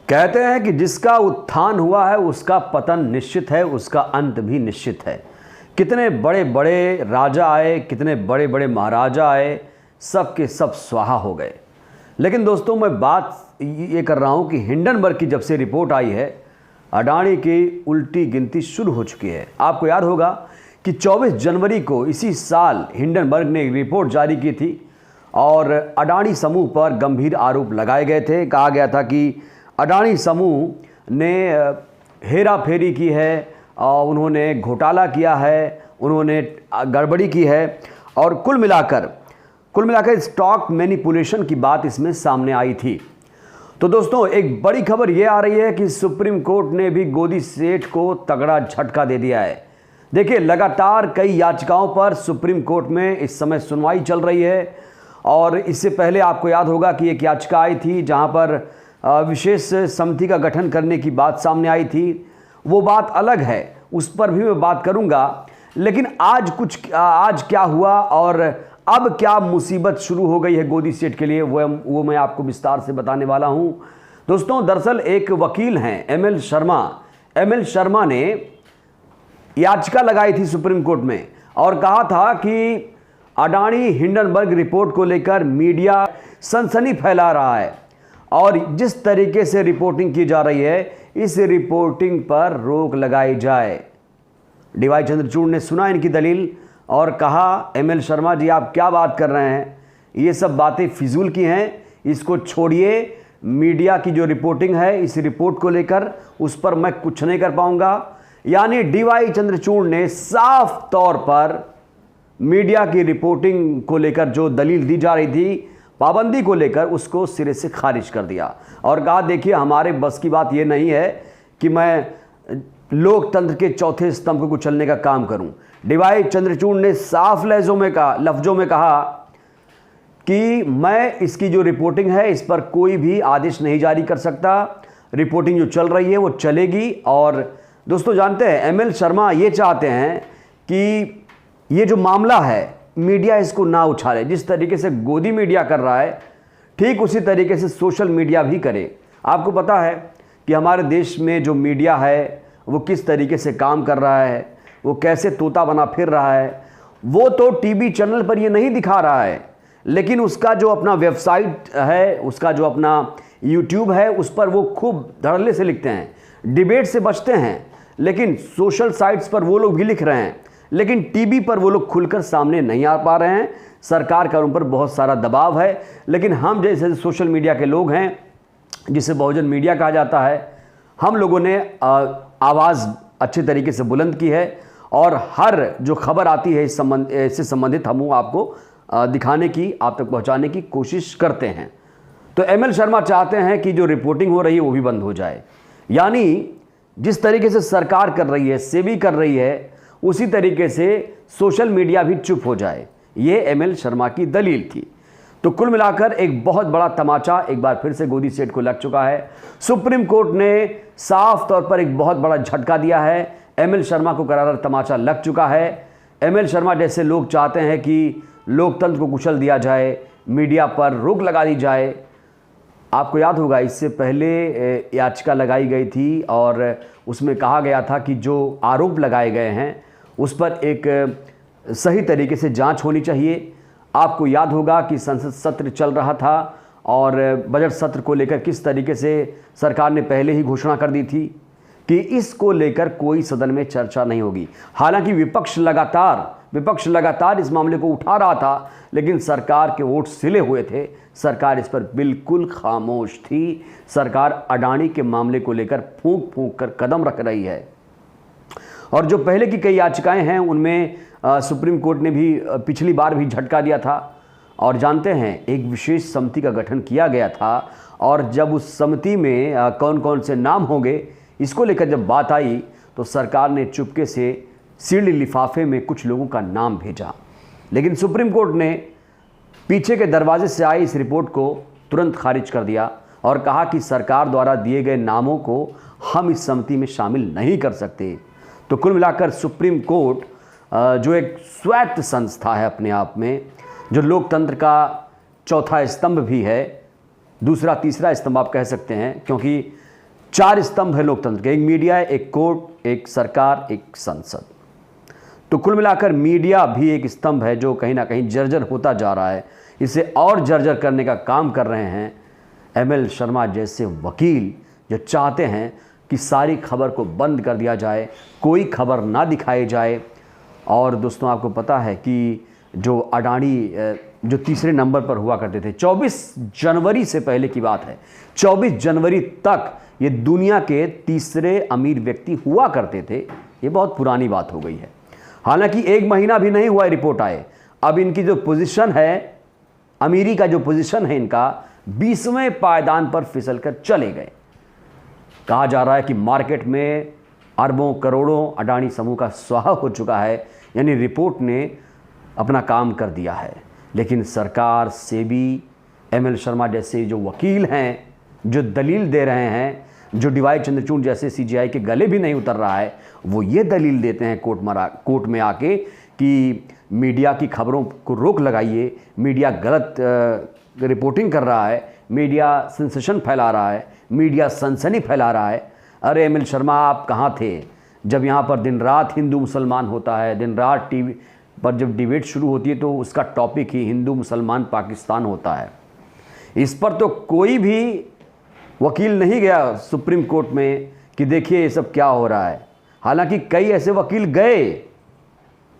कहते हैं कि जिसका उत्थान हुआ है उसका पतन निश्चित है, उसका अंत भी निश्चित है। कितने बड़े बड़े राजा आए, कितने बड़े बड़े महाराजा आए, सब के सब स्वाहा हो गए। लेकिन दोस्तों मैं बात ये कर रहा हूँ कि हिंडनबर्ग की जब से रिपोर्ट आई है, अडानी की उल्टी गिनती शुरू हो चुकी है। आपको याद होगा कि 24 जनवरी को इसी साल हिंडनबर्ग ने एक रिपोर्ट जारी की थी और अडानी समूह पर गंभीर आरोप लगाए गए थे। कहा गया था कि अडानी समूह ने हेरा फेरी की है और उन्होंने घोटाला किया है, उन्होंने गड़बड़ी की है और कुल मिलाकर स्टॉक मैनिपुलेशन की बात इसमें सामने आई थी। तो दोस्तों एक बड़ी खबर ये आ रही है कि सुप्रीम कोर्ट ने भी गोदी सेठ को तगड़ा झटका दे दिया है। देखिए, लगातार कई याचिकाओं पर सुप्रीम कोर्ट में इस समय सुनवाई चल रही है और इससे पहले आपको याद होगा कि एक याचिका आई थी जहां पर विशेष समिति का गठन करने की बात सामने आई थी। वो बात अलग है, उस पर भी मैं बात करूंगा। लेकिन आज क्या हुआ और अब क्या मुसीबत शुरू हो गई है गोदी सेठ के लिए, वो मैं आपको विस्तार से बताने वाला हूं। दोस्तों दरअसल एक वकील हैं एमएल शर्मा ने याचिका लगाई थी सुप्रीम कोर्ट में और कहा था कि अडानी हिंडनबर्ग रिपोर्ट को लेकर मीडिया सनसनी फैला रहा है और जिस तरीके से रिपोर्टिंग की जा रही है, इस रिपोर्टिंग पर रोक लगाई जाए। डीवाई चंद्रचूड़ ने सुना इनकी दलील और कहा, एमएल शर्मा जी आप क्या बात कर रहे हैं, ये सब बातें फिजूल की हैं, इसको छोड़िए। मीडिया की जो रिपोर्टिंग है इस रिपोर्ट को लेकर, उस पर मैं कुछ नहीं कर पाऊंगा। यानी डीवाई चंद्रचूड़ ने साफ तौर पर मीडिया की रिपोर्टिंग को लेकर जो दलील दी जा रही थी, पाबंदी को लेकर, उसको सिरे से खारिज कर दिया और कहा देखिए हमारे बस की बात ये नहीं है कि मैं लोकतंत्र के चौथे स्तंभ को कुचलने का काम करूं। डीवाई चंद्रचूड़ ने साफ लफ्जों में कहा कि मैं इसकी जो रिपोर्टिंग है इस पर कोई भी आदेश नहीं जारी कर सकता। रिपोर्टिंग जो चल रही है वो चलेगी। और दोस्तों जानते हैं एमएल शर्मा ये चाहते हैं कि ये जो मामला है मीडिया इसको ना उछाले। जिस तरीके से गोदी मीडिया कर रहा है ठीक उसी तरीके से सोशल मीडिया भी करे। आपको पता है कि हमारे देश में जो मीडिया है वो किस तरीके से काम कर रहा है, वो कैसे तोता बना फिर रहा है। वो तो टीवी चैनल पर ये नहीं दिखा रहा है, लेकिन उसका जो अपना वेबसाइट है, उसका जो अपना यूट्यूब है, उस पर वो खूब धड़ल्ले से लिखते हैं, डिबेट से बचते हैं। लेकिन सोशल साइट्स पर वो लोग भी लिख रहे हैं, लेकिन टीवी पर वो लोग खुलकर सामने नहीं आ पा रहे हैं। सरकार का उन पर बहुत सारा दबाव है। लेकिन हम जैसे सोशल मीडिया के लोग हैं, जिसे बहुजन मीडिया कहा जाता है, हम लोगों ने आवाज़ अच्छे तरीके से बुलंद की है और हर जो खबर आती है इससे संबंधित हम आपको दिखाने की, आप तक पहुंचाने की कोशिश करते हैं। तो एमएल शर्मा चाहते हैं कि जो रिपोर्टिंग हो रही है वो भी बंद हो जाए। यानी जिस तरीके से सरकार कर रही है, सेबी कर रही है, उसी तरीके से सोशल मीडिया भी चुप हो जाए। ये एमएल शर्मा की दलील थी। तो कुल मिलाकर एक बहुत बड़ा तमाचा एक बार फिर से गोदी सेठ को लग चुका है। सुप्रीम कोर्ट ने साफ तौर पर एक बहुत बड़ा झटका दिया है। एमएल शर्मा को करारा तमाचा लग चुका है। एमएल शर्मा जैसे लोग चाहते हैं कि लोकतंत्र को कुचल दिया जाए, मीडिया पर रोक लगा दी जाए। आपको याद होगा इससे पहले याचिका लगाई गई थी और उसमें कहा गया था कि जो आरोप लगाए गए हैं उस पर एक सही तरीके से जांच होनी चाहिए। आपको याद होगा कि संसद सत्र चल रहा था और बजट सत्र को लेकर किस तरीके से सरकार ने पहले ही घोषणा कर दी थी कि इसको लेकर कोई सदन में चर्चा नहीं होगी। हालांकि विपक्ष लगातार इस मामले को उठा रहा था, लेकिन सरकार के वोट सिले हुए थे। सरकार इस पर बिल्कुल खामोश थी। सरकार अडानी के मामले को लेकर फूंक फूंक कर कदम रख रही है। और जो पहले की कई याचिकाएं हैं उनमें सुप्रीम कोर्ट ने भी पिछली बार भी झटका दिया था और जानते हैं एक विशेष समिति का गठन किया गया था और जब उस समिति में कौन कौन से नाम होंगे इसको लेकर जब बात आई तो सरकार ने चुपके से सील्ड लिफाफे में कुछ लोगों का नाम भेजा। लेकिन सुप्रीम कोर्ट ने पीछे के दरवाजे से आई इस रिपोर्ट को तुरंत खारिज कर दिया और कहा कि सरकार द्वारा दिए गए नामों को हम इस समिति में शामिल नहीं कर सकते। तो कुल मिलाकर सुप्रीम कोर्ट जो एक स्वायत्त संस्था है अपने आप में, जो लोकतंत्र का चौथा स्तंभ भी है, दूसरा तीसरा स्तंभ आप कह सकते हैं, क्योंकि 4 स्तंभ है लोकतंत्र के, एक मीडिया है, एक कोर्ट, एक सरकार, एक संसद। तो कुल मिलाकर मीडिया भी एक स्तंभ है जो कहीं ना कहीं जर्जर होता जा रहा है। इसे और जर्जर करने का काम कर रहे हैं एमएल शर्मा जैसे वकील, जो चाहते हैं कि सारी खबर को बंद कर दिया जाए, कोई खबर ना दिखाई जाए। और दोस्तों, आपको पता है कि जो अडानी जो तीसरे नंबर पर हुआ करते थे, 24 जनवरी से पहले की बात है, 24 जनवरी तक ये दुनिया के तीसरे अमीर व्यक्ति हुआ करते थे। ये बहुत पुरानी बात हो गई है। हालांकि 1 महीना भी नहीं हुआ रिपोर्ट आए, अब इनकी जो पोजीशन है, अमीरी का जो पोजीशन है इनका, 20वें पायदान पर फिसल कर चले गए। कहा जा रहा है कि मार्केट में अरबों करोड़ों अडानी समूह का स्वाहा हो चुका है, यानी रिपोर्ट ने अपना काम कर दिया है। लेकिन सरकार, सेबी, एमएल शर्मा जैसे जो वकील हैं, जो दलील दे रहे हैं, जो डीवाई चंद्रचूड़ जैसे सीजीआई के गले भी नहीं उतर रहा है, वो ये दलील देते हैं कोर्ट में आके कि मीडिया की खबरों को रोक लगाइए, मीडिया गलत रिपोर्टिंग कर रहा है, मीडिया सेंसेशन फैला रहा है, मीडिया सनसनी फैला रहा है। अरे एमएल शर्मा, आप कहाँ थे जब यहाँ पर दिन रात हिंदू मुसलमान होता है, दिन रात टीवी पर जब डिबेट शुरू होती है तो उसका टॉपिक ही हिंदू मुसलमान पाकिस्तान होता है। इस पर तो कोई भी वकील नहीं गया सुप्रीम कोर्ट में कि देखिए ये सब क्या हो रहा है। हालांकि कई ऐसे वकील गए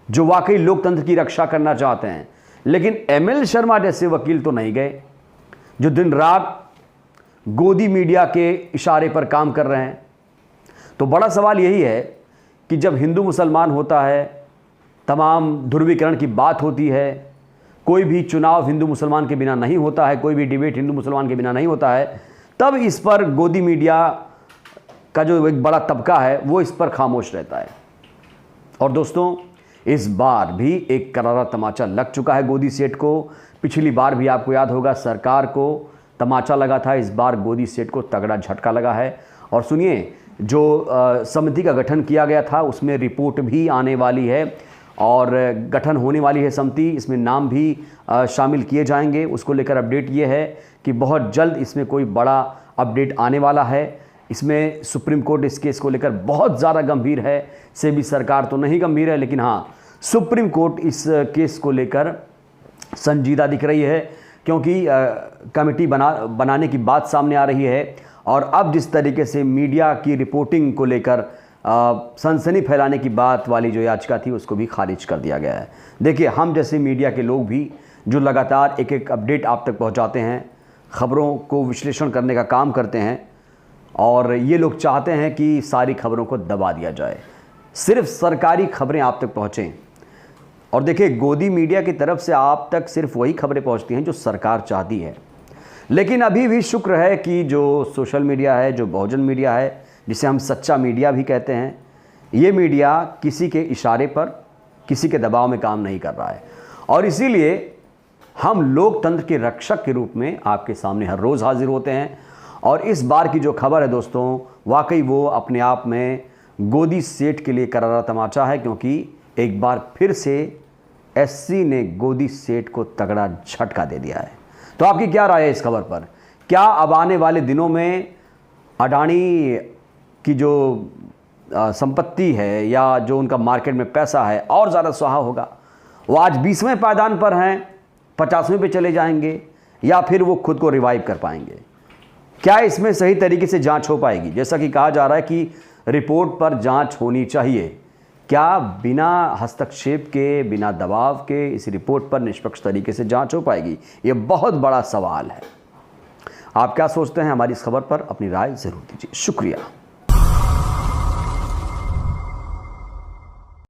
जो वाकई लोकतंत्र की रक्षा करना चाहते हैं, लेकिन एमएल शर्मा जैसे वकील तो नहीं गए, जो दिन रात गोदी मीडिया के इशारे पर काम कर रहे हैं। तो बड़ा सवाल यही है कि जब हिंदू मुसलमान होता है, तमाम ध्रुवीकरण की बात होती है, कोई भी चुनाव हिंदू मुसलमान के बिना नहीं होता है, कोई भी डिबेट हिंदू मुसलमान के बिना नहीं होता है, तब इस पर गोदी मीडिया का जो एक बड़ा तबका है वो इस पर खामोश रहता है। और दोस्तों, इस बार भी एक करारा तमाचा लग चुका है गोदी सेठ को। पिछली बार भी आपको याद होगा सरकार को तमाचा लगा था, इस बार गोदी सेठ को तगड़ा झटका लगा है। और सुनिए, जो समिति का गठन किया गया था उसमें रिपोर्ट भी आने वाली है और गठन होने वाली है समिति, इसमें नाम भी शामिल किए जाएंगे। उसको लेकर अपडेट ये है कि बहुत जल्द इसमें कोई बड़ा अपडेट आने वाला है। इसमें सुप्रीम कोर्ट इस केस को लेकर बहुत ज़्यादा गंभीर है। सेबी सरकार तो नहीं गंभीर है, लेकिन हाँ, सुप्रीम कोर्ट इस केस को लेकर संजीदा दिख रही है, क्योंकि कमेटी बनाने की बात सामने आ रही है। और अब जिस तरीके से मीडिया की रिपोर्टिंग को लेकर सनसनी फैलाने की बात वाली जो याचिका थी उसको भी खारिज कर दिया गया है। देखिए, हम जैसे मीडिया के लोग भी जो लगातार एक एक अपडेट आप तक पहुंचाते हैं, ख़बरों को विश्लेषण करने का काम करते हैं, और ये लोग चाहते हैं कि सारी खबरों को दबा दिया जाए, सिर्फ सरकारी खबरें आप तक पहुँचें। और देखिए, गोदी मीडिया की तरफ से आप तक सिर्फ वही खबरें पहुँचती हैं जो सरकार चाहती है। लेकिन अभी भी शुक्र है कि जो सोशल मीडिया है, जो बहुजन मीडिया है, जिसे हम सच्चा मीडिया भी कहते हैं, ये मीडिया किसी के इशारे पर, किसी के दबाव में काम नहीं कर रहा है। और इसीलिए हम लोकतंत्र के रक्षक के रूप में आपके सामने हर रोज़ हाजिर होते हैं। और इस बार की जो खबर है दोस्तों, वाकई वो अपने आप में गोदी सेठ के लिए करारा तमाचा है, क्योंकि एक बार फिर से एससी ने गोदी सेठ को तगड़ा झटका दे दिया है। तो आपकी क्या राय है इस खबर पर? क्या अब आने वाले दिनों में अडानी की जो संपत्ति है या जो उनका मार्केट में पैसा है और ज़्यादा सुहा होगा? वो आज 20वें पायदान पर हैं, 50वें पे चले जाएंगे, या फिर वो खुद को रिवाइव कर पाएंगे? क्या इसमें सही तरीके से जांच हो पाएगी? जैसा कि कहा जा रहा है कि रिपोर्ट पर जांच होनी चाहिए, क्या बिना हस्तक्षेप के, बिना दबाव के इस रिपोर्ट पर निष्पक्ष तरीके से जांच हो पाएगी? ये बहुत बड़ा सवाल है। आप क्या सोचते हैं हमारी इस खबर पर? अपनी राय ज़रूर दीजिए। शुक्रिया।